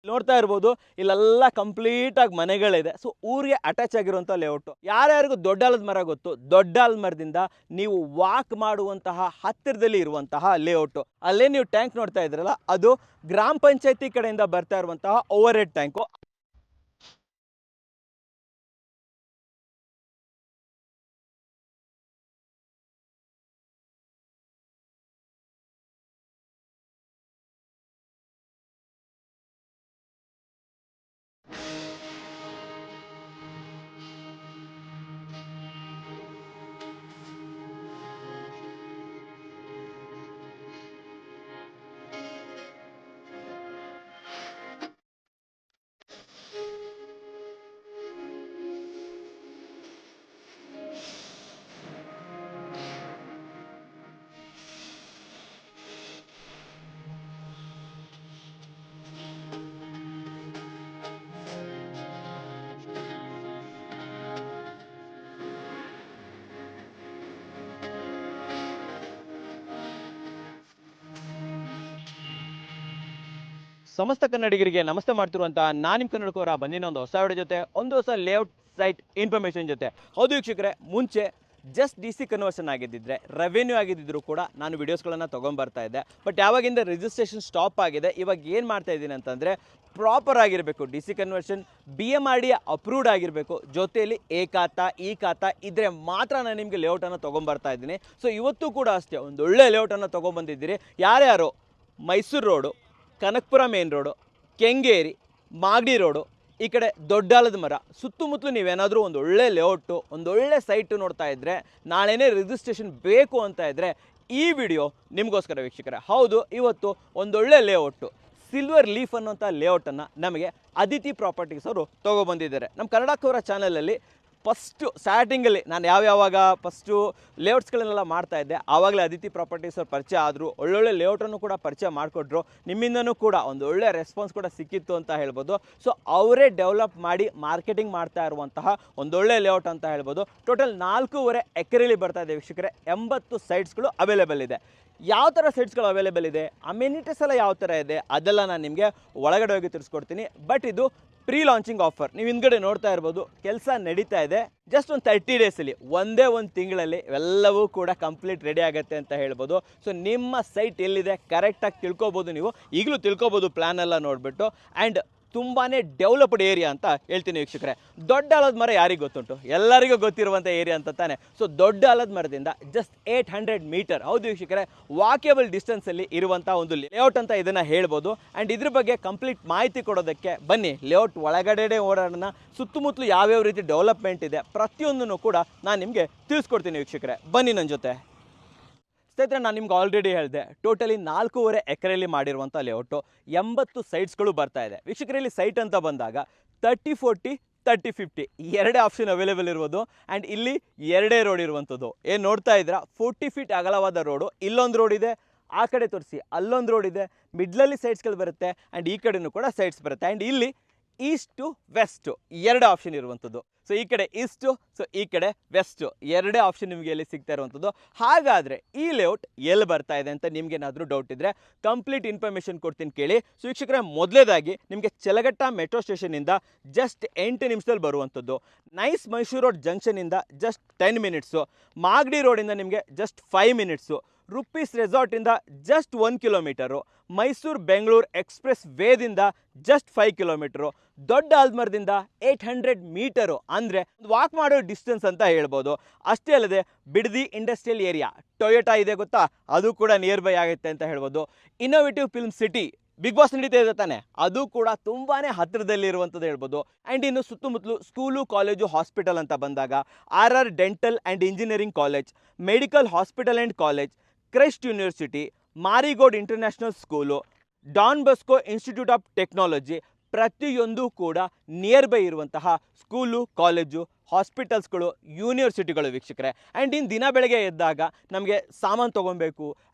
ನೋಡ್ತಾ ಇರ್ಬೋದು, ಇಲ್ಲೆಲ್ಲ ಕಂಪ್ಲೀಟಾಗಿ ಮನೆಗಳಿದೆ. ಸೊ ಊರಿಗೆ ಅಟ್ಯಾಚ್ ಆಗಿರುವಂಥ ಲೇಔಟು. ಯಾರ್ಯಾರಿಗೂ ದೊಡ್ಡ ಆಲದ ಮರ ಗೊತ್ತು, ದೊಡ್ಡ ಆಲದ ಮರದಿಂದ ನೀವು ವಾಕ್ ಮಾಡುವಂತಹ ಹತ್ತಿರದಲ್ಲಿ ಇರುವಂತಹ ಲೇಔಟು. ಅಲ್ಲೇ ನೀವು ಟ್ಯಾಂಕ್ ನೋಡ್ತಾ ಇದ್ರಲ್ಲ, ಅದು ಗ್ರಾಮ ಪಂಚಾಯತಿ ಕಡೆಯಿಂದ ಬರ್ತಾ ಇರುವಂತಹ ಓವರ್ ಹೆಡ್ ಟ್ಯಾಂಕು. ಸಮಸ್ತ ಕನ್ನಡಿಗರಿಗೆ ನಮಸ್ತೆ ಮಾಡ್ತಿರುವಂತಹ ನಾನು ನಿಮ್ಮ ಕನ್ನಡಕವರ ಬಂದಿನ ಒಂದು ಹೊಸ ವಿಡಿಯೋ ಜೊತೆ, ಒಂದು ಹೊಸ ಲೇಔಟ್ ಸೈಟ್ ಇನ್ಫಾರ್ಮೇಷನ್ ಜೊತೆ. ಹೌದು ವೀಕ್ಷಕರೇ, ಮುಂಚೆ ಜಸ್ಟ್ DC ಕನ್ವರ್ಷನ್ ಆಗಿದ್ದಿದ್ರೆ, ರೆವೆನ್ಯೂ ಆಗಿದ್ದಿದ್ರು ಕೂಡ ನಾನು ವಿಡಿಯೋಸ್ಗಳನ್ನು ತೊಗೊಂಬರ್ತಾ ಇದ್ದೆ. ಬಟ್ ಯಾವಾಗಿಂದ ರಿಜಿಸ್ಟ್ರೇಷನ್ ಸ್ಟಾಪ್ ಆಗಿದೆ, ಇವಾಗ ಏನು ಮಾಡ್ತಾ ಇದ್ದೀನಿ ಅಂತಂದರೆ, ಪ್ರಾಪರ್ ಆಗಿರಬೇಕು DC ಕನ್ವರ್ಷನ್, BMRD ಅಪ್ರೂವ್ಡ್ ಆಗಿರಬೇಕು, ಜೊತೆಯಲ್ಲಿ ಎ ಖಾತಾ ಈ ಖಾತಾ ಇದ್ದರೆ ಮಾತ್ರ ನಾನು ನಿಮಗೆ ಲೇಔಟನ್ನು ತೊಗೊಂಬರ್ತಾ ಇದ್ದೀನಿ. ಸೊ ಇವತ್ತು ಕೂಡ ಅಷ್ಟೇ ಒಂದೊಳ್ಳೆ ಲೇಔಟನ್ನು ತೊಗೊಂಬಂದಿದ್ದೀರಿ. ಯಾರ್ಯಾರು Mysuru road, Kanakapura main road, Kengeri, Magadi road, ಈ ಕಡೆ ದೊಡ್ಡಾಲದ ಮರ ಸುತ್ತಮುತ್ತಲು ನೀವೇನಾದರೂ ಒಂದೊಳ್ಳೆ ಲೇಔಟು, ಒಂದೊಳ್ಳೆ ಸೈಟು ನೋಡ್ತಾ ಇದ್ದರೆ, ನಾಳೆನೇ ರಿಜಿಸ್ಟ್ರೇಷನ್ ಬೇಕು ಅಂತ ಇದ್ದರೆ ಈ ವಿಡಿಯೋ ನಿಮಗೋಸ್ಕರ ವೀಕ್ಷಕರೇ. ಹೌದು, ಇವತ್ತು ಒಂದೊಳ್ಳೆ ಲೇಔಟು, ಸಿಲ್ವರ್ ಲೀಫ್ ಅನ್ನೋಂಥ ಲೇಔಟನ್ನು ನಮಗೆ ಅದಿತಿ ಪ್ರಾಪರ್ಟೀಸ್ ಅವರು ತೊಗೊಬಂದಿದ್ದಾರೆ. ನಮ್ಮ ಕನ್ನಡಕವರ ಚಾನಲಲ್ಲಿ ಸ್ಟಾರ್ಟಿಂಗಲ್ಲಿ ನಾನು ಯಾವಾಗ ಫಸ್ಟು ಲೇಔಟ್ಸ್ಗಳನ್ನೆಲ್ಲ ಮಾಡ್ತಾಯಿದ್ದೆ, ಆವಾಗಲೇ ಅದಿತಿ ಪ್ರಾಪರ್ಟೀಸ್ ಅವ್ರು ಪರಿಚಯ ಆದರು. ಒಳ್ಳೊಳ್ಳೆ ಲೇಔಟನ್ನು ಕೂಡ ಪರಿಚಯ ಮಾಡಿಕೊಟ್ರು. ನಿಮ್ಮಿಂದನೂ ಕೂಡ ಒಂದು ಒಳ್ಳೆ ರೆಸ್ಪಾನ್ಸ್ ಕೂಡ ಸಿಕ್ಕಿತ್ತು ಅಂತ ಹೇಳ್ಬೋದು. ಸೊ ಅವರೇ ಡೆವಲಪ್ ಮಾಡಿ ಮಾರ್ಕೆಟಿಂಗ್ ಮಾಡ್ತಾ ಇರುವಂತಹ ಒಂದೊಳ್ಳೆ ಲೇಔಟ್ ಅಂತ ಹೇಳ್ಬೋದು. ಟೋಟಲ್ 4.5 ಎಕರೆಲಿ ಬರ್ತಾ ಇದೆ ವೀಕ್ಷಕರೇ. 80 ಸೈಟ್ಸ್ಗಳು ಅವೈಲೇಬಲ್ ಇದೆ. ಯಾವ ಥರ ಸೈಟ್ಸ್ಗಳು ಅವೈಲೇಬಲ್ ಇದೆ, ಅಮ್ಯುನಿಟೀಸ್ ಎಲ್ಲ ಯಾವ ಥರ ಇದೆ, ಅದೆಲ್ಲ ನಾನು ನಿಮಗೆ ಒಳಗಡೆ ಹೋಗಿ ತಿಳಿಸ್ಕೊಡ್ತೀನಿ. ಬಟ್ ಇದು ಪ್ರೀ ಲಾಂಚಿಂಗ್ ಆಫರ್. ನೀವು ಹಿಂದ್ಗಡೆ ನೋಡ್ತಾ ಇರ್ಬೋದು, ಕೆಲಸ ನಡೀತಾ ಇದೆ. ಜಸ್ಟ್ ಒಂದು 30 ಡೇಸಲ್ಲಿ, ಒಂದೇ ಒಂದು ತಿಂಗಳಲ್ಲಿ ಎಲ್ಲವೂ ಕೂಡ ಕಂಪ್ಲೀಟ್ ರೆಡಿ ಆಗುತ್ತೆ ಅಂತ ಹೇಳ್ಬೋದು. ಸೊ ನಿಮ್ಮ ಸೈಟ್ ಎಲ್ಲಿದೆ ಕರೆಕ್ಟಾಗಿ ತಿಳ್ಕೊಬೋದು. ನೀವು ಈಗಲೂ ತಿಳ್ಕೊಬೋದು ಪ್ಲ್ಯಾನ್ ಎಲ್ಲ ನೋಡಿಬಿಟ್ಟು. ಆ್ಯಂಡ್ ತುಂಬಾ ಡೆವಲಪ್ಡ್ ಏರಿಯಾ ಅಂತ ಹೇಳ್ತೀನಿ ವೀಕ್ಷಕರೇ. ದೊಡ್ಡ ಆಲದ ಮರ ಯಾರಿಗೆ ಗೊತ್ತುಂಟು, ಎಲ್ಲರಿಗೂ ಗೊತ್ತಿರುವಂಥ ಏರಿಯಾ ಅಂತ ತಾನೆ. ಸೊ ದೊಡ್ಡ ಆಲದ ಮರದಿಂದ ಜಸ್ಟ್ 800 ಮೀಟರ್, ಹೌದು ವೀಕ್ಷಕರೇ, ವಾಕೇಬಲ್ ಡಿಸ್ಟೆನ್ಸಲ್ಲಿ ಇರುವಂಥ ಒಂದು ಲೇಔಟ್ ಅಂತ ಇದನ್ನು ಹೇಳ್ಬೋದು. ಆ್ಯಂಡ್ ಇದ್ರ ಬಗ್ಗೆ ಕಂಪ್ಲೀಟ್ ಮಾಹಿತಿ ಕೊಡೋದಕ್ಕೆ ಬನ್ನಿ ಲೇಔಟ್ ಒಳಗಡೆ ಓಡಾಡೋಣ. ಸುತ್ತಮುತ್ತಲು ಯಾವ್ಯಾವ ರೀತಿ ಡೆವಲಪ್ಮೆಂಟ್ ಇದೆ ಪ್ರತಿಯೊಂದನ್ನು ಕೂಡ ನಾನು ನಿಮಗೆ ತಿಳಿಸ್ಕೊಡ್ತೀನಿ ವೀಕ್ಷಕರೇ. ಬನ್ನಿ ನನ್ನ ಜೊತೆ. ಸ್ನೇಹಿತರೆ, ನಾನು ನಿಮ್ಗೆ ಆಲ್ರೆಡಿ ಹೇಳಿದೆ, ಟೋಟಲಿ 4.5 ಎಕರೆಯಲ್ಲಿ ಮಾಡಿರುವಂಥ ಲೇಔಟು, 80 ಸೈಟ್ಸ್ಗಳು ಬರ್ತಾ ಇದೆ ವೀಕ್ಷಕರಲ್ಲಿ. ಸೈಟ್ ಅಂತ ಬಂದಾಗ 30-40, 30-50 ಎರಡೇ ಆಪ್ಷನ್ ಅವೈಲೇಬಲ್ ಇರ್ಬೋದು. ಆ್ಯಂಡ್ ಇಲ್ಲಿ ಎರಡೇ ರೋಡ್ ಇರುವಂಥದ್ದು. ಏನು ನೋಡ್ತಾ ಇದ್ದೀರಾ, 40 ಫೀಟ್ ಅಗಲವಾದ ರೋಡು. ಇಲ್ಲೊಂದು ರೋಡ್ ಇದೆ, ಆ ಕಡೆ ತೋರಿಸಿ ಅಲ್ಲೊಂದು ರೋಡ್ ಇದೆ, ಮಿಡ್ಲಲ್ಲಿ ಸೈಟ್ಸ್ಗಳು ಬರುತ್ತೆ. ಆ್ಯಂಡ್ ಈ ಕಡೆನೂ ಕೂಡ ಸೈಟ್ಸ್ ಬರುತ್ತೆ. ಆ್ಯಂಡ್ ಇಲ್ಲಿ ಈಸ್ಟು ವೆಸ್ಟು ಎರಡು ಆಪ್ಷನ್ ಇರುವಂಥದ್ದು. ಸೊ ಈ ಕಡೆ ಈಸ್ಟು, ಸೊ ಈ ಕಡೆ ವೆಸ್ಟು, ಎರಡೇ ಆಪ್ಷನ್ ನಿಮಗೆ ಎಲ್ಲಿ ಸಿಗ್ತಾ ಇರುವಂಥದ್ದು. ಹಾಗಾದರೆ ಈ ಲೇಔಟ್ ಎಲ್ಲಿ ಬರ್ತಾ ಇದೆ ಅಂತ ನಿಮ್ಗೇನಾದರೂ ಡೌಟ್ ಇದ್ದರೆ ಕಂಪ್ಲೀಟ್ ಇನ್ಫಾರ್ಮೇಷನ್ ಕೊಡ್ತೀನಿ ಕೇಳಿ. ಸೊ ವೀಕ್ಷಕರೇ, ಮೊದಲೇದಾಗಿ ನಿಮಗೆ ಚಲಘಟ್ಟ ಮೆಟ್ರೋ ಸ್ಟೇಷನಿಂದ ಜಸ್ಟ್ 8 ನಿಮಿಷದಲ್ಲಿ ಬರುವಂಥದ್ದು. ನೈಸ್ ಮೈಸೂರು ರೋಡ್ ಜಂಕ್ಷನಿಂದ ಜಸ್ಟ್ 10 ಮಿನಿಟ್ಸು. ಮಾಗಡಿ ರೋಡಿಂದ ನಿಮಗೆ ಜಸ್ಟ್ 5 ಮಿನಿಟ್ಸು. ರುಪೀಸ್ ರೆಸಾರ್ಟಿಂದ just 1 kilometre. Mysuru Bengaluru express ವೇದಿಂದ ಜಸ್ಟ್ 5 ಕಿಲೋಮೀಟರು. ದೊಡ್ಡ ಆಲ್ಮರದಿಂದ 800 ಮೀಟರು, ಅಂದರೆ ವಾಕ್ ಮಾಡೋ ಡಿಸ್ಟೆನ್ಸ್ ಅಂತ ಹೇಳ್ಬೋದು. ಅಷ್ಟೇ ಅಲ್ಲದೆ ಬಿಡದಿ ಇಂಡಸ್ಟ್ರಿಯಲ್ ಏರಿಯಾ, ಟೊಯೋಟಾ ಇದೆ ಗೊತ್ತಾ, ಅದು ಕೂಡ ನಿಯರ್ ಬೈ ಆಗುತ್ತೆ ಅಂತ ಹೇಳ್ಬೋದು. Innovative Film City, Bigg Boss ನಡೀತಾ ಇದೆ ತಾನೆ, ಅದು ಕೂಡ ತುಂಬಾ ಹತ್ತಿರದಲ್ಲಿ ಇರುವಂಥದ್ದು ಹೇಳ್ಬೋದು. ಆ್ಯಂಡ್ ಇನ್ನು ಸುತ್ತಮುತ್ತಲು ಸ್ಕೂಲು, ಕಾಲೇಜು, ಹಾಸ್ಪಿಟಲ್ ಅಂತ ಬಂದಾಗ RR dental and engineering college, medical hospital and college, Christ university, Marigold international school, Don Bosco institute of technology, ಪ್ರತಿಯೊಂದು ಕೂಡ ನಿಯರ್ ಬೈ ಇರುವಂತಹ ಸ್ಕೂಲು, ಕಾಲೇಜು, ಹಾಸ್ಪಿಟಲ್ಸ್ಗಳು, ಯೂನಿವರ್ಸಿಟಿಗಳು ವೀಕ್ಷಕರೇ. ಆ್ಯಂಡ್ ಇನ್ನು ದಿನ ಬೆಳಗ್ಗೆ ಎದ್ದಾಗ ನಮಗೆ ಸಾಮಾನು ತೊಗೊಬೇಕು,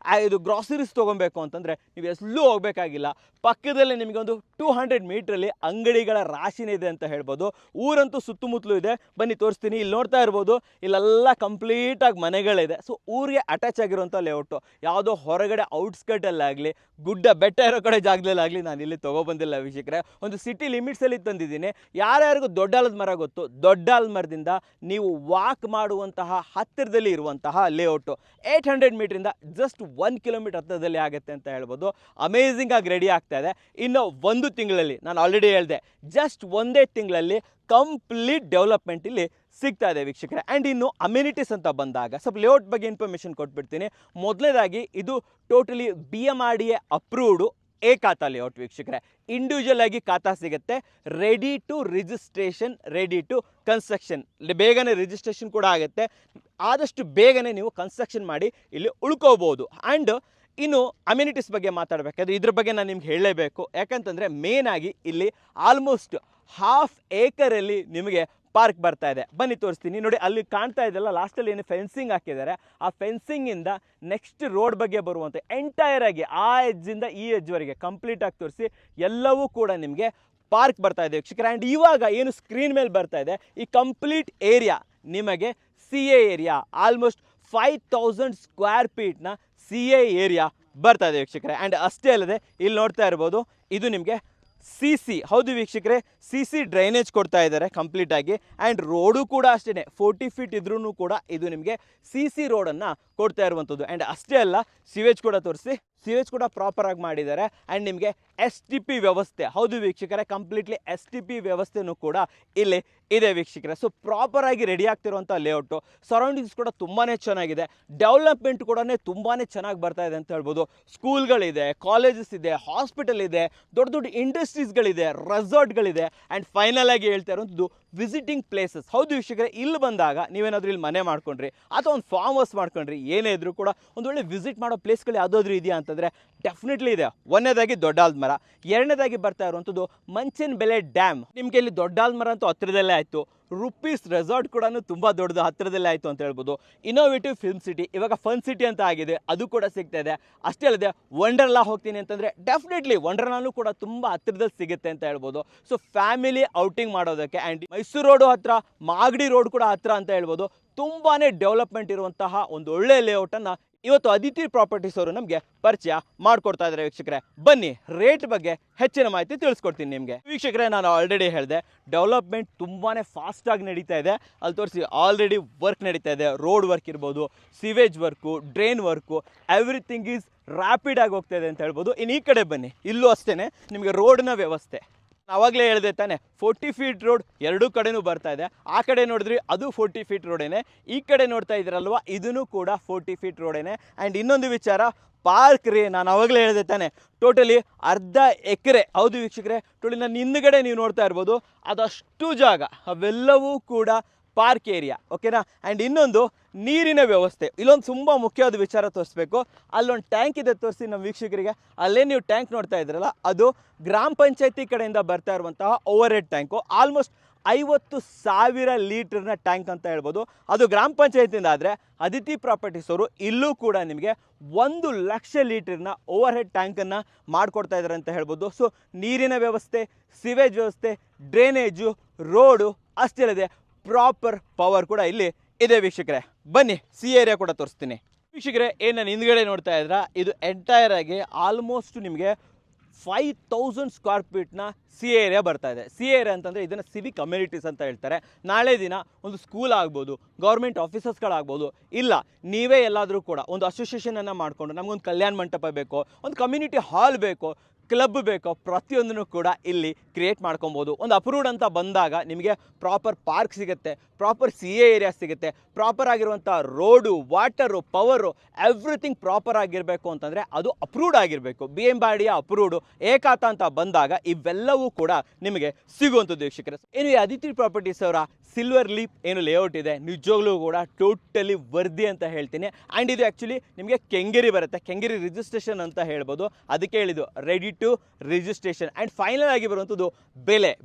ಇದು ಗ್ರಾಸರೀಸ್ ತೊಗೊಬೇಕು ಅಂತಂದರೆ ನೀವು ಎಲ್ಲೂ ಹೋಗಬೇಕಾಗಿಲ್ಲ. ಪಕ್ಕದಲ್ಲೇ ನಿಮಗೆ ಒಂದು 200 ಮೀಟ್ರಲ್ಲಿ ಅಂಗಡಿಗಳ ರಾಶಿನೇ ಇದೆ ಅಂತ ಹೇಳ್ಬೋದು. ಊರಂತೂ ಸುತ್ತಮುತ್ತಲೂ ಇದೆ, ಬನ್ನಿ ತೋರಿಸ್ತೀನಿ. ಇಲ್ಲಿ ನೋಡ್ತಾ ಇರ್ಬೋದು, ಇಲ್ಲೆಲ್ಲ ಕಂಪ್ಲೀಟಾಗಿ ಮನೆಗಳಿದೆ. ಸೊ ಊರಿಗೆ ಅಟ್ಯಾಚ್ ಆಗಿರುವಂಥ ಲೇಔಟು, ಯಾವುದೋ ಹೊರಗಡೆ ಔಟ್ಸ್ಕರ್ಟಲ್ಲಾಗಲಿ ಗುಡ್ಡ ಬೆಟ್ಟ ಇರೋ ಕಡೆ ಜಾಗದಲ್ಲಾಗಲಿ ನಾನು ಇಲ್ಲಿ ತೊಗೊಬಂದಿಲ್ಲ ವೀಕ್ಷಕರೇ. ಒಂದು ಸಿಟಿ ಲಿಮಿಟ್ಸಲ್ಲಿ ತಂದಿದ್ದೀನಿ. ಯಾರ್ಯಾರಿಗೂ ದೊಡ್ಡ ಆಲದ ಮರ ಗೊತ್ತು, ದೊಡ್ಡ ಆಲದ ಮರದಿಂದ ನೀವು ವಾಕ್ ಮಾಡುವಂತಹ ಹತ್ತಿರದಲ್ಲಿ ಇರುವಂತಹ ಲೇಔಟು 800 ಮೀಟ್ರಿಂದ ಜಸ್ಟ್ 1 ಕಿಲೋಮೀಟರ್ ಹತ್ತಿರದಲ್ಲಿ ಆಗುತ್ತೆ ಅಂತ ಹೇಳ್ಬೋದು. ಅಮೇಝಿಂಗ್ ಆಗಿ ರೆಡಿ ಆಗ್ತಾ ಇದೆ. ಇನ್ನು 1 ತಿಂಗಳಲ್ಲಿ, ನಾನು ಆಲ್ರೆಡಿ ಹೇಳಿದೆ, ಜಸ್ಟ್ 1 ತಿಂಗಳಲ್ಲಿ ಕಂಪ್ಲೀಟ್ ಡೆವಲಪ್ಮೆಂಟ್ ಇಲ್ಲಿ ಸಿಗ್ತಾ ಇದೆ ವೀಕ್ಷಕರೇ. ಆ್ಯಂಡ್ ಇನ್ನು ಅಮ್ಯುನಿಟೀಸ್ ಅಂತ ಬಂದಾಗ ಸ್ವಲ್ಪ ಲೇಔಟ್ ಬಗ್ಗೆ ಇನ್ಫಾರ್ಮೇಷನ್ ಕೊಟ್ಬಿಡ್ತೀನಿ. ಮೊದಲನೇದಾಗಿ ಇದು totally BMRDA approved khata layout ವೀಕ್ಷಕರೇ. ಇಂಡಿವಿಜುವಲ್ ಆಗಿ ಖಾತಾ ಸಿಗುತ್ತೆ. Ready to registration, ready to construction. ಬೇಗನೆ ರಿಜಿಸ್ಟ್ರೇಷನ್ ಕೂಡ ಆಗುತ್ತೆ. ಆದಷ್ಟು ಬೇಗನೆ ನೀವು ಕನ್ಸ್ಟ್ರಕ್ಷನ್ ಮಾಡಿ ಇಲ್ಲಿ ಉಳ್ಕೋಬೋದು. ಆ್ಯಂಡ್ ಇನ್ನು ಅಮ್ಯುನಿಟೀಸ್ ಬಗ್ಗೆ ಮಾತಾಡಬೇಕಾದ್ರೆ ಇದ್ರ ಬಗ್ಗೆ ನಾನು ನಿಮ್ಗೆ ಹೇಳಲೇಬೇಕು. ಯಾಕಂತಂದರೆ ಮೇನಾಗಿ ಇಲ್ಲಿ ಆಲ್ಮೋಸ್ಟ್ 1/2 ಏಕರಲ್ಲಿ ನಿಮಗೆ ಪಾರ್ಕ್ ಬರ್ತಾ ಇದೆ. ಬನ್ನಿ ತೋರಿಸ್ತೀನಿ. ನೋಡಿ, ಅಲ್ಲಿ ಕಾಣ್ತಾ ಇದೆಲ್ಲ ಲಾಸ್ಟಲ್ಲಿ ಏನು ಫೆನ್ಸಿಂಗ್ ಹಾಕಿದ್ದಾರೆ, ಆ ಫೆನ್ಸಿಂಗಿಂದ ನೆಕ್ಸ್ಟ್ ರೋಡ್ ಬಗ್ಗೆ ಬರುವಂಥ ಎಂಟೈರ್ ಆಗಿ ಆ ಎಜ್ಜಿಂದ ಈ ಎಜ್ವರೆಗೆ ಕಂಪ್ಲೀಟಾಗಿ ತೋರಿಸಿ ಎಲ್ಲವೂ ಕೂಡ ನಿಮಗೆ ಪಾರ್ಕ್ ಬರ್ತಾ ಇದೆ ವೀಕ್ಷಕರೇ. ಆ್ಯಂಡ್ ಇವಾಗ ಏನು ಸ್ಕ್ರೀನ್ ಮೇಲೆ ಬರ್ತಾ ಇದೆ, ಈ ಕಂಪ್ಲೀಟ್ ಏರಿಯಾ ನಿಮಗೆ CA ಏರಿಯಾ, ಆಲ್ಮೋಸ್ಟ್ 5000 ಸ್ಕ್ವೇರ್ ಫೀಟ್ನ CA ಏರಿಯಾ ಬರ್ತಾ ಇದೆ ವೀಕ್ಷಕರೇ. ಆ್ಯಂಡ್ ಅಷ್ಟೇ ಅಲ್ಲದೆ ಇಲ್ಲಿ ನೋಡ್ತಾ ಇರ್ಬೋದು, ಇದು ನಿಮಗೆ CC, ಹೌದು ವೀಕ್ಷಕರೇ, CC ಡ್ರೈನೇಜ್ ಕೊಡ್ತಾ ಇದ್ದಾರೆ ಕಂಪ್ಲೀಟಾಗಿ. ಆ್ಯಂಡ್ ರೋಡು ಕೂಡ ಅಷ್ಟೇ 40 ಫೀಟ್ ಇದ್ರೂ ಕೂಡ ಇದು ನಿಮಗೆ CC ರೋಡನ್ನು ಕೊಡ್ತಾ ಇರುವಂಥದ್ದು. ಆ್ಯಂಡ್ ಅಷ್ಟೇ ಅಲ್ಲ, ಸಿವೇಜ್ ಕೂಡ ತೋರಿಸಿ, ಸಿವೇಜ್ ಕೂಡ ಪ್ರಾಪರಾಗಿ ಮಾಡಿದ್ದಾರೆ. ಆ್ಯಂಡ್ ನಿಮಗೆ STP ವ್ಯವಸ್ಥೆ, ಹೌದು ವೀಕ್ಷಕರೇ, ಕಂಪ್ಲೀಟ್ಲಿ STP ವ್ಯವಸ್ಥೆನೂ ಕೂಡ ಇಲ್ಲಿ ಇದೆ ವೀಕ್ಷಕರೇ. ಸೊ ಪ್ರಾಪರಾಗಿ ರೆಡಿ ಆಗ್ತಿರುವಂಥ ಲೇಔಟು. ಸರೌಂಡಿಂಗ್ಸ್ ಕೂಡ ತುಂಬಾ ಚೆನ್ನಾಗಿದೆ. ಡೆವಲಪ್ಮೆಂಟ್ ಕೂಡ ತುಂಬಾ ಚೆನ್ನಾಗಿ ಬರ್ತಾ ಇದೆ ಅಂತ ಹೇಳ್ಬೋದು. ಸ್ಕೂಲ್ಗಳಿದೆ, ಕಾಲೇಜಸ್ ಇದೆ, ಹಾಸ್ಪಿಟಲ್ ಇದೆ, ದೊಡ್ಡ ದೊಡ್ಡ ಇಂಡಸ್ಟ್ರೀಸ್ಗಳಿದೆ, ರೆಸಾರ್ಟ್ಗಳಿದೆ. ಆ್ಯಂಡ್ ಫೈನಲ್ ಆಗಿ ಹೇಳ್ತಾ ಇರುವಂಥದ್ದು ವಿಸಿಟಿಂಗ್ ಪ್ಲೇಸಸ್. ಹೌದು ವೀಕ್ಷಕರೇ, ಇಲ್ಲಿ ಬಂದಾಗ ನೀವೇನಾದರೂ ಇಲ್ಲಿ ಮನೆ ಮಾಡ್ಕೊಂಡ್ರಿ ಅಥವಾ ಒಂದು ಫಾರ್ಮ್ ಹೌಸ್ ಮಾಡ್ಕೊಂಡ್ರಿ, ಏನೇ ಇದ್ರೂ ಕೂಡ ಒಂದು ಒಳ್ಳೆ ವಿಸಿಟ್ ಮಾಡೋ ಪ್ಲೇಸ್ಗಳು ಯಾವುದಾದ್ರೂ ಇದೆಯಾ ಅಂತಂದರೆ ಡೆಫಿನೆಟ್ಲಿ ಇದೆ. ಒಂದನೇದಾಗಿ ದೊಡ್ಡ ಆಲದ ಮರ, ಎರಡನೇದಾಗಿ ಬರ್ತಾ ಇರುವಂಥದ್ದು ಮಂಚನಬೆಲೆ ಡ್ಯಾಮ್. ನಿಮಗೆ ಇಲ್ಲಿ ದೊಡ್ಡ ಆಲದ ಮರ ಅಂತೂ ಹತ್ತಿರದಲ್ಲೇ ಆಯಿತು. ರುಪೀಸ್ ರೆಸಾರ್ಟ್ ಕೂಡ ತುಂಬ ದೊಡ್ಡದು ಹತ್ತಿರದಲ್ಲೇ ಆಯಿತು ಅಂತ ಹೇಳ್ಬೋದು. ಇನ್ನೋವೇಟಿವ್ ಫಿಲ್ಮ್ ಸಿಟಿ, ಇವಾಗ ಫನ್ ಸಿಟಿ ಅಂತ ಆಗಿದೆ, ಅದು ಕೂಡ ಸಿಗ್ತಾ ಇದೆ. ಅಷ್ಟೇ ಅಲ್ಲದೆ ವಂಡರ್ಲಾ ಹೋಗ್ತೀನಿ ಅಂತಂದರೆ ಡೆಫಿನೆಟ್ಲಿ ವಂಡರ್ಲಾನು ಕೂಡ ತುಂಬ ಹತ್ತಿರದಲ್ಲಿ ಸಿಗುತ್ತೆ ಅಂತ ಹೇಳ್ಬೋದು. ಸೊ ಫ್ಯಾಮಿಲಿ ಔಟಿಂಗ್ ಮಾಡೋದಕ್ಕೆ. ಆ್ಯಂಡ್ ಮೈಸೂರು ರೋಡು ಹತ್ರ, ಮಾಗಡಿ ರೋಡ್ ಕೂಡ ಹತ್ರ ಅಂತ ಹೇಳ್ಬೋದು. ತುಂಬಾ ಡೆವಲಪ್ಮೆಂಟ್ ಇರುವಂತಹ ಒಂದು ಒಳ್ಳೆ ಲೇಔಟನ್ನು ಇವತ್ತು ಅದಿತಿ ಪ್ರಾಪರ್ಟೀಸ್ ಅವರು ನಮಗೆ ಪರಿಚಯ ಮಾಡಿಕೊಡ್ತಾ ಇದ್ದಾರೆ ವೀಕ್ಷಕರೇ. ಬನ್ನಿ ರೇಟ್ ಬಗ್ಗೆ ಹೆಚ್ಚಿನ ಮಾಹಿತಿ ತಿಳಿಸ್ಕೊಡ್ತೀನಿ ನಿಮಗೆ ವೀಕ್ಷಕರೇ. ನಾನು ಆಲ್ರೆಡಿ ಹೇಳಿದೆ, ಡೆವಲಪ್ಮೆಂಟ್ ತುಂಬಾ ಫಾಸ್ಟಾಗಿ ನಡೀತಾ ಇದೆ. ಅಲ್ಲಿ ತೋರಿಸಿ, ಆಲ್ರೆಡಿ ವರ್ಕ್ ನಡೀತಾ ಇದೆ. ರೋಡ್ ವರ್ಕ್ ಇರ್ಬೋದು, sewage work, drain work, everything is rapid ಆಗಿ ಹೋಗ್ತಾ ಇದೆ ಅಂತ ಹೇಳ್ಬೋದು. ಇನ್ನು ಈ ಕಡೆ ಬನ್ನಿ, ಇಲ್ಲೂ ಅಷ್ಟೇ ನಿಮಗೆ ರೋಡ್ನ ವ್ಯವಸ್ಥೆ. ಆವಾಗಲೇ ಹೇಳಿದೆ ತಾನೆ, 40 ಫೀಟ್ ರೋಡ್ ಎರಡೂ ಕಡೆನೂ ಬರ್ತಾ ಇದೆ. ಆ ಕಡೆ ನೋಡಿದ್ರಿ ಅದು 40 ಫೀಟ್ ರೋಡೇನೆ, ಈ ಕಡೆ ನೋಡ್ತಾ ಇದ್ದೀರಲ್ವ ಇದೂ ಕೂಡ 40 ಫೀಟ್ ರೋಡೇನೆ. ಆ್ಯಂಡ್ ಇನ್ನೊಂದು ವಿಚಾರ, ಪಾರ್ಕ್ ರೀ, ನಾನು ಆವಾಗಲೇ ಹೇಳಿದೆ ತಾನೆ, ಟೋಟಲಿ 1/2 ಎಕರೆ. ಹೌದು ವೀಕ್ಷಕರೇ, ಟೋಟಲಿ ನನ್ನ ಹಿಂದ್ಗಡೆ ನೀವು ನೋಡ್ತಾ ಇರ್ಬೋದು, ಅದಷ್ಟು ಜಾಗ ಅವೆಲ್ಲವೂ ಕೂಡ ಪಾರ್ಕ್ ಏರಿಯಾ, ಓಕೆನಾ. ಆ್ಯಂಡ್ ಇನ್ನೊಂದು ನೀರಿನ ವ್ಯವಸ್ಥೆ. ಇಲ್ಲೊಂದು ತುಂಬ ಮುಖ್ಯವಾದ ವಿಚಾರ ತೋರಿಸ್ಬೇಕು. ಅಲ್ಲೊಂದು ಟ್ಯಾಂಕ್ ಇದೆ, ತೋರಿಸಿ ನಮ್ಮ ವೀಕ್ಷಕರಿಗೆ. ಅಲ್ಲೇ ನೀವು ಟ್ಯಾಂಕ್ ನೋಡ್ತಾ ಇದ್ರಲ್ಲ, ಅದು ಗ್ರಾಮ ಪಂಚಾಯತಿ ಕಡೆಯಿಂದ ಬರ್ತಾ ಇರುವಂತಹ ಓವರ್ ಹೆಡ್ ಟ್ಯಾಂಕು. ಆಲ್ಮೋಸ್ಟ್ 50,000 ಲೀಟರ್ನ ಟ್ಯಾಂಕ್ ಅಂತ ಹೇಳ್ಬೋದು. ಅದು ಗ್ರಾಮ ಪಂಚಾಯತಿಯಿಂದ ಆದರೆ ಅದಿತಿ ಪ್ರಾಪರ್ಟೀಸ್ ಅವರು ಇಲ್ಲೂ ಕೂಡ ನಿಮಗೆ 1 ಲಕ್ಷ ಲೀಟರ್ನ ಓವರ್ ಹೆಡ್ ಟ್ಯಾಂಕನ್ನು ಮಾಡಿಕೊಡ್ತಾ ಇದ್ದಾರೆ ಅಂತ ಹೇಳ್ಬೋದು. ಸೊ ನೀರಿನ ವ್ಯವಸ್ಥೆ, ಸಿವೇಜ್ ವ್ಯವಸ್ಥೆ, ಡ್ರೈನೇಜು, ರೋಡು, ಅಷ್ಟೇ ಅಲ್ಲದೆ ಪ್ರಾಪರ್ ಪವರ್ ಕೂಡ ಇಲ್ಲಿ ಇದೆ ವೀಕ್ಷಕರೇ. ಬನ್ನಿ ಸಿ ಏರಿಯಾ ಕೂಡ ತೋರಿಸ್ತೀನಿ ವೀಕ್ಷಕರೇ. ಏನು ನಾನು ಹಿಂದ್ಗಡೆ ನೋಡ್ತಾ ಇದ್ರ, ಇದು ಎಂಟೈರ್ ಆಗಿ ಆಲ್ಮೋಸ್ಟ್ ನಿಮಗೆ 5000 ಸ್ಕ್ವೇರ್ ಫೀಟ್ನ ಸಿ ಏರಿಯಾ ಬರ್ತಾ ಇದೆ. ಸಿ ಏರಿಯಾ ಅಂತಂದರೆ ಇದನ್ನು ಸಿವಿಕ್ ಕಮ್ಯುನಿಟೀಸ್ ಅಂತ ಹೇಳ್ತಾರೆ. ನಾಳೆ ದಿನ ಒಂದು ಸ್ಕೂಲ್ ಆಗ್ಬೋದು, ಗೌರ್ಮೆಂಟ್ ಆಫೀಸಸ್ಗಳಾಗ್ಬೋದು, ಇಲ್ಲ ನೀವೇ ಎಲ್ಲಾದರೂ ಕೂಡ ಒಂದು ಅಸೋಸಿಯೇಷನನ್ನು ಮಾಡಿಕೊಂಡು ನಮಗೊಂದು ಕಲ್ಯಾಣ ಮಂಟಪ ಬೇಕು, ಒಂದು ಕಮ್ಯುನಿಟಿ ಹಾಲ್ ಬೇಕು, ಕ್ಲಬ್ ಬೇಕೋ, ಪ್ರತಿಯೊಂದನ್ನು ಕೂಡ ಇಲ್ಲಿ ಕ್ರಿಯೇಟ್ ಮಾಡ್ಕೊಬೋದು. ಒಂದು ಅಪ್ರೂವ್ಡ್ ಅಂತ ಬಂದಾಗ ನಿಮಗೆ ಪ್ರಾಪರ್ ಪಾರ್ಕ್ ಸಿಗುತ್ತೆ, ಪ್ರಾಪರ್ CA ಏರಿಯಾ ಸಿಗುತ್ತೆ, ಪ್ರಾಪರ್ ಆಗಿರುವಂಥ road, water, power, everything proper ಆಗಿರಬೇಕು ಅಂತಂದರೆ ಅದು ಅಪ್ರೂವ್ಡ್ ಆಗಿರಬೇಕು. BMRDA ಅಪ್ರೂವ್ಡು ಖಾತಾ ಅಂತ ಬಂದಾಗ ಇವೆಲ್ಲವೂ ಕೂಡ ನಿಮಗೆ ಸಿಗುವಂಥದ್ದು ವೀಕ್ಷಕರೇ. ಏನು ಈ ಅದಿತಿ ಪ್ರಾಪರ್ಟೀಸ್ ಅವರ ಸಿಲ್ವರ್ ಲೀಪ್ ಏನು ಲೇಔಟ್ ಇದೆ, ನಿಜವಾಗ್ಲೂ ಕೂಡ ಟೋಟಲಿ ವರ್ದಿ ಅಂತ ಹೇಳ್ತೀನಿ. ಆ್ಯಂಡ್ ಇದು ಆ್ಯಕ್ಚುಲಿ ನಿಮಗೆ ಕೆಂಗೇರಿ ಬರುತ್ತೆ, ಕೆಂಗೇರಿ ರಿಜಿಸ್ಟ್ರೇಷನ್ ಅಂತ ಹೇಳ್ಬೋದು. ಅದಕ್ಕೆ ಹೇಳಿದ್ದು ready to registration. And final ಆಗಿ ಬರುವಂಥದ್ದು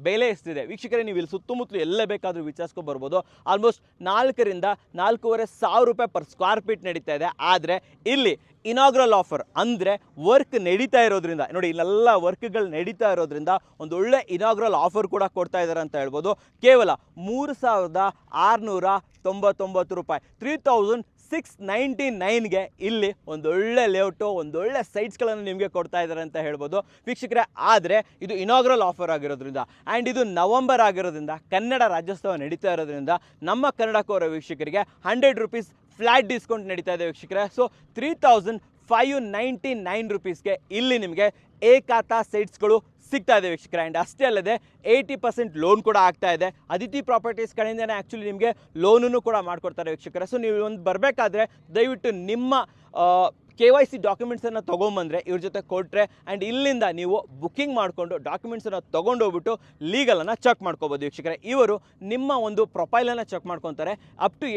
ಬೆಲೆ ಎಷ್ಟಿದೆ ವೀಕ್ಷಕರೇ, ನೀವು ಇಲ್ಲಿ ಸುತ್ತಮುತ್ತಲು ಎಲ್ಲ ಬೇಕಾದರೂ ವಿಚಾರಿಸ್ಕೊಂಡು ಬರ್ಬೋದು. ಆಲ್ಮೋಸ್ಟ್ 4,000 ರಿಂದ 4,500 ರೂಪಾಯಿ ಪರ್ ಸ್ಕ್ವೇರ್ ಫೀಟ್ ನಡೀತಾ ಇದೆ. ಆದರೆ ಇಲ್ಲಿ ಇನಾಗ್ರಲ್ ಆಫರ್ ಅಂದರೆ ವರ್ಕ್ ನಡೀತಾ ಇರೋದ್ರಿಂದ ನೋಡಿ ಇಲ್ಲೆಲ್ಲ ವರ್ಕ್ಗಳು ನಡೀತಾ ಇರೋದ್ರಿಂದ ಒಂದು ಒಳ್ಳೆ ಇನಾಗ್ರಲ್ ಆಫರ್ ಕೂಡ ಕೊಡ್ತಾ ಇದ್ದಾರೆ ಅಂತ ಹೇಳ್ಬೋದು. ಕೇವಲ 3699 ರೂಪಾಯಿ 3699ಗೆ ಇಲ್ಲಿ ಒಂದೊಳ್ಳೆ ಲೇಔಟು ಒಂದೊಳ್ಳೆ ಸೈಟ್ಸ್ಗಳನ್ನು ನಿಮಗೆ ಕೊಡ್ತಾ ಇದ್ದಾರೆ ಅಂತ ಹೇಳ್ಬೋದು ವೀಕ್ಷಕರೇ. ಆದರೆ ಇದು ಇನಾಗ್ರಲ್ ಆಫರ್ ಆಗಿರೋದ್ರಿಂದ ಆ್ಯಂಡ್ ಇದು ನವಂಬರ್ ಆಗಿರೋದ್ರಿಂದ ಕನ್ನಡ ರಾಜ್ಯೋತ್ಸವ ನಡೀತಾ ಇರೋದ್ರಿಂದ ನಮ್ಮ ಕನ್ನಡ ಕೋರ ವೀಕ್ಷಕರಿಗೆ 100 ರೂಪೀಸ್ ಫ್ಲ್ಯಾಟ್ ಡಿಸ್ಕೌಂಟ್ ನಡೀತಾ ಇದೆ ವೀಕ್ಷಕರೇ. ಸೊ 3599 ರೂಪೀಸ್ಗೆ ಇಲ್ಲಿ ನಿಮಗೆ ಏಕಾತಾ ಸೈಟ್ಸ್ಗಳು ಸಿಗ್ತಾ ಇದೆ ವೀಕ್ಷಕರೇ. ಆ್ಯಂಡ್ ಅಷ್ಟೇ ಅಲ್ಲದೆ 80% ಲೋನ್ ಕೂಡ ಆಗ್ತಾ ಇದೆ. ಅದಿತಿ ಪ್ರಾಪರ್ಟೀಸ್ ಕಡೆಯಿಂದನೇ ಆ್ಯಕ್ಚುಲಿ ನಿಮಗೆ ಲೋನನ್ನು ಕೂಡ ಮಾಡಿಕೊಡ್ತಾರೆ ವೀಕ್ಷಕರೇ. ಸೊ ನೀವು ಒಂದು ಬರಬೇಕಾದ್ರೆ ದಯವಿಟ್ಟು ನಿಮ್ಮ KYC ಡಾಕ್ಯುಮೆಂಟ್ಸನ್ನು ತೊಗೊಂಬಂದರೆ ಇವ್ರ ಜೊತೆ ಕೊಟ್ಟರೆ ಆ್ಯಂಡ್ ಇಲ್ಲಿಂದ ನೀವು ಬುಕ್ಕಿಂಗ್ ಮಾಡಿಕೊಂಡು ಡಾಕ್ಯುಮೆಂಟ್ಸನ್ನು ತೊಗೊಂಡೋಗ್ಬಿಟ್ಟು ಲೀಗಲನ್ನು ಚೆಕ್ ಮಾಡ್ಕೋಬೋದು ವೀಕ್ಷಕರೇ. ಇವರು ನಿಮ್ಮ ಒಂದು ಪ್ರೊಫೈಲನ್ನು ಚೆಕ್ ಮಾಡ್ಕೊತಾರೆ. ಅಪ್ ಟು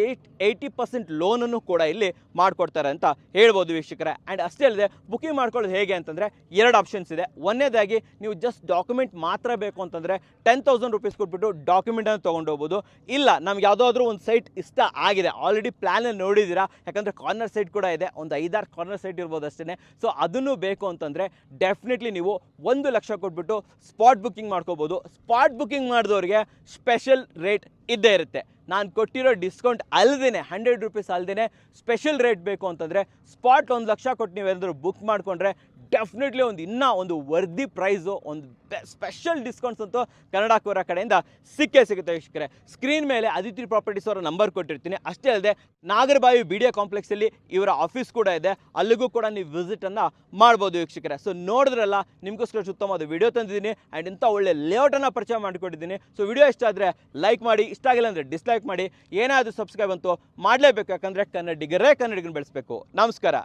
80% ಲೋನನ್ನು ಕೂಡ ಇಲ್ಲಿ ಮಾಡಿಕೊಡ್ತಾರೆ ಅಂತ ಹೇಳ್ಬೋದು ವೀಕ್ಷಕರೇ. ಆ್ಯಂಡ್ ಅಷ್ಟೇ ಅಲ್ಲದೆ ಬುಕ್ಕಿಂಗ್ ಮಾಡ್ಕೊಳ್ಳೋದು ಹೇಗೆ ಅಂತಂದರೆ 2 ಆಪ್ಷನ್ಸ್ ಇದೆ. ಒಂದನೇದಾಗಿ ನೀವು ಜಸ್ಟ್ ಡಾಕ್ಯುಮೆಂಟ್ ಮಾತ್ರ ಬೇಕು ಅಂತಂದರೆ 10,000 ರೂಪೀಸ್ ಕೊಟ್ಬಿಟ್ಟು ಡಾಕ್ಯುಮೆಂಟನ್ನು ತೊಗೊಂಡೋಗ್ಬೋದು. ಇಲ್ಲ ನಮ್ಗೆ ಯಾವುದಾದ್ರೂ ಒಂದು ಸೈಟ್ ಇಷ್ಟ ಆಗಿದೆ, ಆಲ್ರೆಡಿ ಪ್ಲ್ಯಾನಲ್ಲಿ ನೋಡಿದ್ದೀರಾ, ಯಾಕಂದರೆ ಕಾರ್ನರ್ ಸೈಟ್ ಕೂಡ ಇದೆ, ಒಂದು 5-6 ಕಾರ್ನರ್ ಸೈಟ್ ಇರ್ಬೋದು ಅಷ್ಟೇ. ಸೊ ಅದನ್ನು ಬೇಕು ಅಂತಂದರೆ ಡೆಫಿನೆಟ್ಲಿ ನೀವು 1 ಲಕ್ಷ ಕೊಟ್ಬಿಟ್ಟು ಸ್ಪಾಟ್ ಬುಕ್ಕಿಂಗ್ ಮಾಡ್ಕೋಬೋದು. ಸ್ಪಾಟ್ ಬುಕ್ಕಿಂಗ್ ಮಾಡಿದವ್ರಿಗೆ ಸ್ಪೆಷಲ್ ರೇಟ್ ಇದ್ದೇ ಇರುತ್ತೆ. ನಾನು ಕೊಟ್ಟಿರೋ ಡಿಸ್ಕೌಂಟ್ ಅಲ್ಲದೇ 100 ರೂಪೀಸ್ ಅಲ್ಲದೇ ಸ್ಪೆಷಲ್ ರೇಟ್ ಬೇಕು ಅಂತಂದರೆ ಸ್ಪಾಟ್ 1 ಲಕ್ಷ ಕೊಟ್ಟು ನೀವೇನಾದರೂ ಬುಕ್ ಮಾಡಿಕೊಂಡ್ರೆ ಡೆಫಿನೆಟ್ಲಿ ಇನ್ನೂ ಒಂದು ವರ್ದಿ ಪ್ರೈಸು, ಒಂದು ಸ್ಪೆಷಲ್ ಡಿಸ್ಕೌಂಟ್ಸ್ ಅಂತೂ ಕನ್ನಡ ಕೋರ ಕಡೆಯಿಂದ ಸಿಗುತ್ತೆ ವೀಕ್ಷಕರೇ. ಸ್ಕ್ರೀನ್ ಮೇಲೆ ಅದಿತಿ ಪ್ರಾಪರ್ಟೀಸ್ ಅವರ ನಂಬರ್ ಕೊಟ್ಟಿರ್ತೀನಿ. ಅಷ್ಟೇ ಅಲ್ಲದೆ ನಾಗರಬಾವಿ BDA ಕಾಂಪ್ಲೆಕ್ಸಲ್ಲಿ ಇವರ ಆಫೀಸ್ ಕೂಡ ಇದೆ, ಅಲ್ಲಿಗೂ ಕೂಡ ನೀವು ವಿಸಿಟನ್ನು ಮಾಡ್ಬೋದು ವೀಕ್ಷಕರೇ. ಸೊ ನೋಡಿದ್ರಲ್ಲ, ನಿಮಗೋಸ್ಕರ ಉತ್ತಮವಾದ ವಿಡಿಯೋ ತಂದಿದ್ದೀನಿ ಆ್ಯಂಡ್ ಇಂಥ ಒಳ್ಳೆ ಲೇಔಟನ್ನು ಪರಿಚಯ ಮಾಡಿಕೊಟ್ಟಿದ್ದೀನಿ. ಸೊ ವಿಡಿಯೋ ಇಷ್ಟ ಆದರೆ ಲೈಕ್ ಮಾಡಿ, ಇಷ್ಟ ಆಗಿಲ್ಲ ಅಂದರೆ ಡಿಸ್ಲೈಕ್ ಮಾಡಿ, ಏನಾದರೂ ಸಬ್ಸ್ಕ್ರೈಬ್ ಅಂತೂ ಮಾಡಲೇಬೇಕು, ಯಾಕಂದರೆ ಕನ್ನಡಿಗರೇ ಕನ್ನಡಿಗರನ್ನ ಬೆಳೆಸಬೇಕು. ನಮಸ್ಕಾರ.